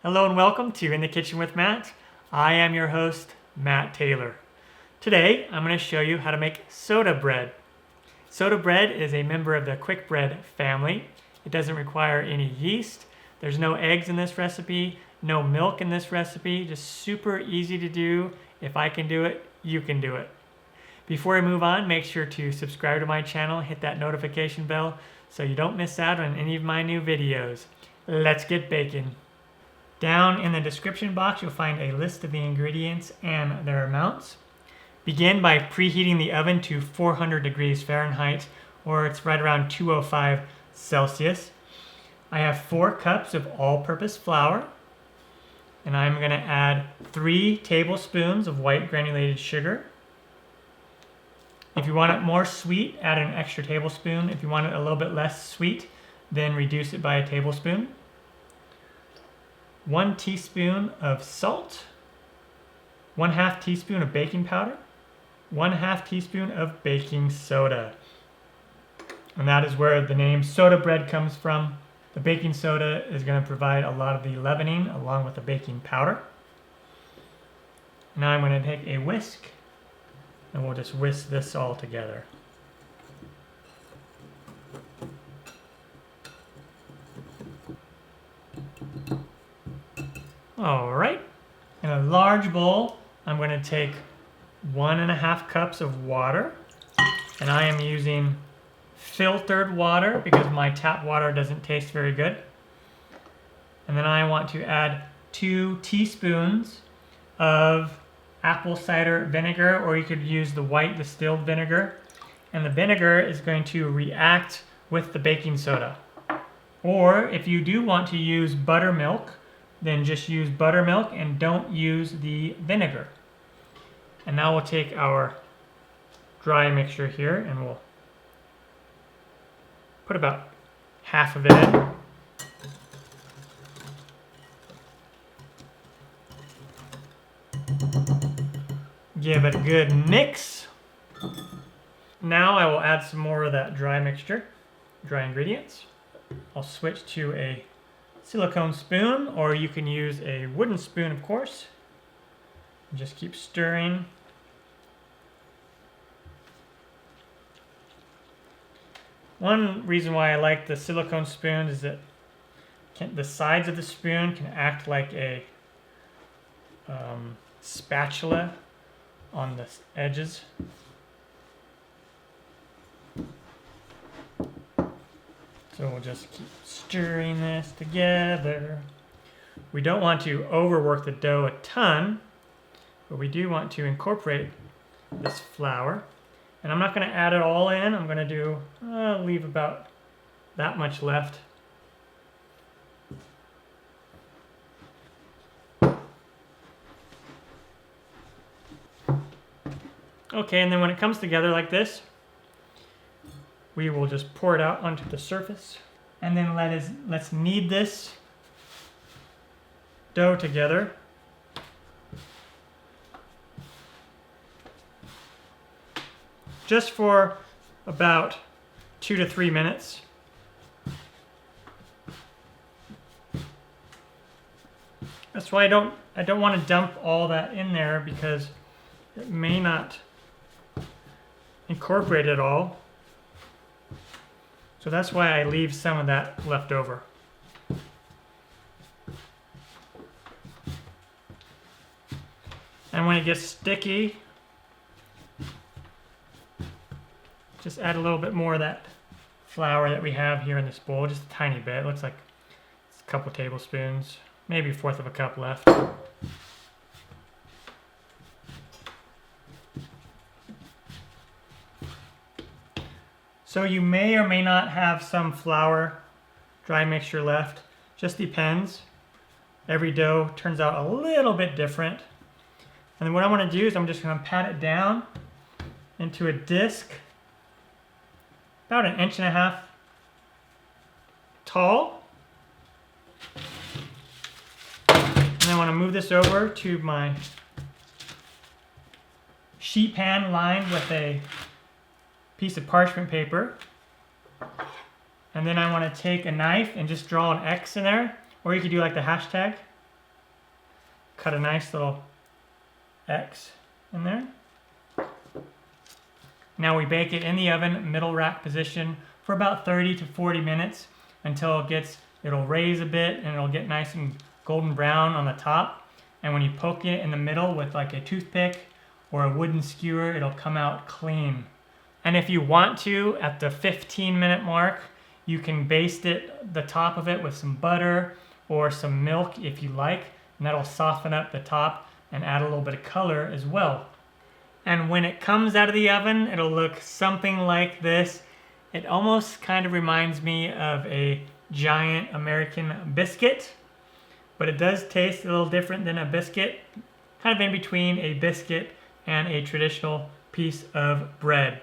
Hello and welcome to In the Kitchen with Matt. I am your host, Matt Taylor. Today, I'm going to show you how to make soda bread. Soda bread is a member of the quick bread family. It doesn't require any yeast. There's no eggs in this recipe, no milk in this recipe, just super easy to do. If I can do it, you can do it. Before I move on, make sure to subscribe to my channel, hit that notification bell so you don't miss out on any of my new videos. Let's get baking. Down in the description box, you'll find a list of the ingredients and their amounts. Begin by preheating the oven to 400 degrees Fahrenheit, or it's right around 205 Celsius. I have 4 cups of all-purpose flour, and I'm going to add 3 tablespoons of white granulated sugar. If you want it more sweet, add an extra tablespoon. If you want it a little bit less sweet, then reduce it by a tablespoon. 1 teaspoon of salt, 1/2 teaspoon of baking powder, 1/2 teaspoon of baking soda. And that is where the name soda bread comes from. The baking soda is going to provide a lot of the leavening along with the baking powder. Now I'm going to take a whisk and we'll just whisk this all together. All right, in a large bowl, I'm going to take 1.5 cups of water, and I am using filtered water because my tap water doesn't taste very good. And then I want to add 2 teaspoons of apple cider vinegar, or you could use the white distilled vinegar. And the vinegar is going to react with the baking soda. Or if you do want to use buttermilk, then just use buttermilk and don't use the vinegar. And now we'll take our dry mixture here and we'll put about half of it in. Give it a good mix. Now I will add some more of that dry mixture, dry ingredients. I'll switch to a silicone spoon, or you can use a wooden spoon, of course. Just keep stirring. One reason why I like the silicone spoon is that the sides of the spoon can act like a spatula on the edges. So we'll just keep stirring this together. We don't want to overwork the dough a ton, but we do want to incorporate this flour. And I'm not going to add it all in. I'm going to leave about that much left. Okay, and then when it comes together like this, we will just pour it out onto the surface. And then let's knead this dough together. Just for about 2 to 3 minutes. That's why I don't want to dump all that in there because it may not incorporate it all. So that's why I leave some of that left over. And when it gets sticky, just add a little bit more of that flour that we have here in this bowl, just a tiny bit. It looks like it's a couple tablespoons, maybe 1/4 of a cup left. So you may or may not have some flour dry mixture left. Just depends. Every dough turns out a little bit different. And then what I'm going to do is I'm just going to pat it down into a disc about 1.5 inches tall. And then I want to move this over to my sheet pan lined with a piece of parchment paper. And then I want to take a knife and just draw an X in there, or you could do like the hashtag. cut a nice little X in there. Now we bake it in the oven, middle rack position, for about 30 to 40 minutes until it'll raise a bit and it'll get nice and golden brown on the top. And when you poke it in the middle with like a toothpick or a wooden skewer, it'll come out clean. And if you want to, at the 15-minute mark, you can baste the top of it with some butter or some milk if you like, and that'll soften up the top and add a little bit of color as well. And when it comes out of the oven, it'll look something like this. It almost kind of reminds me of a giant American biscuit, but it does taste a little different than a biscuit, kind of in between a biscuit and a traditional piece of bread.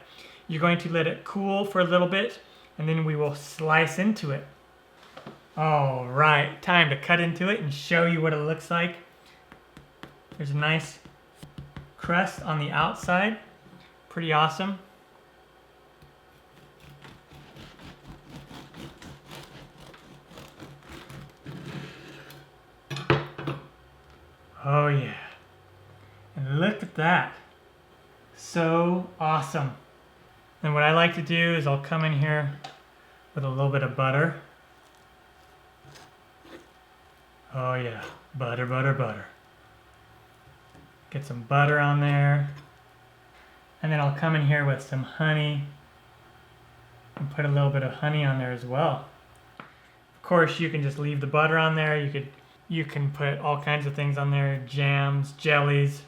You're going to let it cool for a little bit, and then we will slice into it. All right, time to cut into it and show you what it looks like. There's a nice crust on the outside, pretty awesome. Oh yeah, and look at that, so awesome. And what I like to do is I'll come in here with a little bit of butter. Oh yeah, butter, butter, butter. Get some butter on there. And then I'll come in here with some honey and put a little bit of honey on there as well. Of course, you can just leave the butter on there. You can put all kinds of things on there, jams, jellies,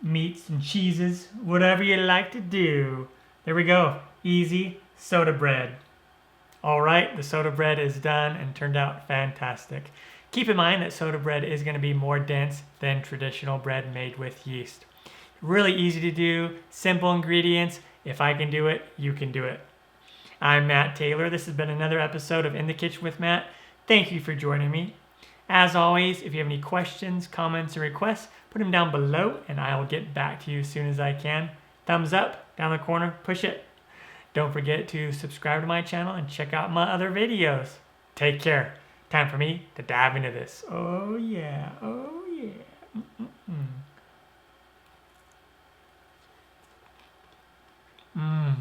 meats and cheeses, whatever you like to do. There we go, easy soda bread. All right, the soda bread is done and turned out fantastic. Keep in mind that soda bread is going to be more dense than traditional bread made with yeast. Really easy to do, simple ingredients. If I can do it, you can do it. I'm Matt Taylor. This has been another episode of In the Kitchen with Matt. Thank you for joining me. As always, if you have any questions, comments, or requests, put them down below and I will get back to you as soon as I can. Thumbs up, down the corner, push it. Don't forget to subscribe to my channel and check out my other videos. Take care. Time for me to dive into this. Oh yeah, oh yeah. Mmm.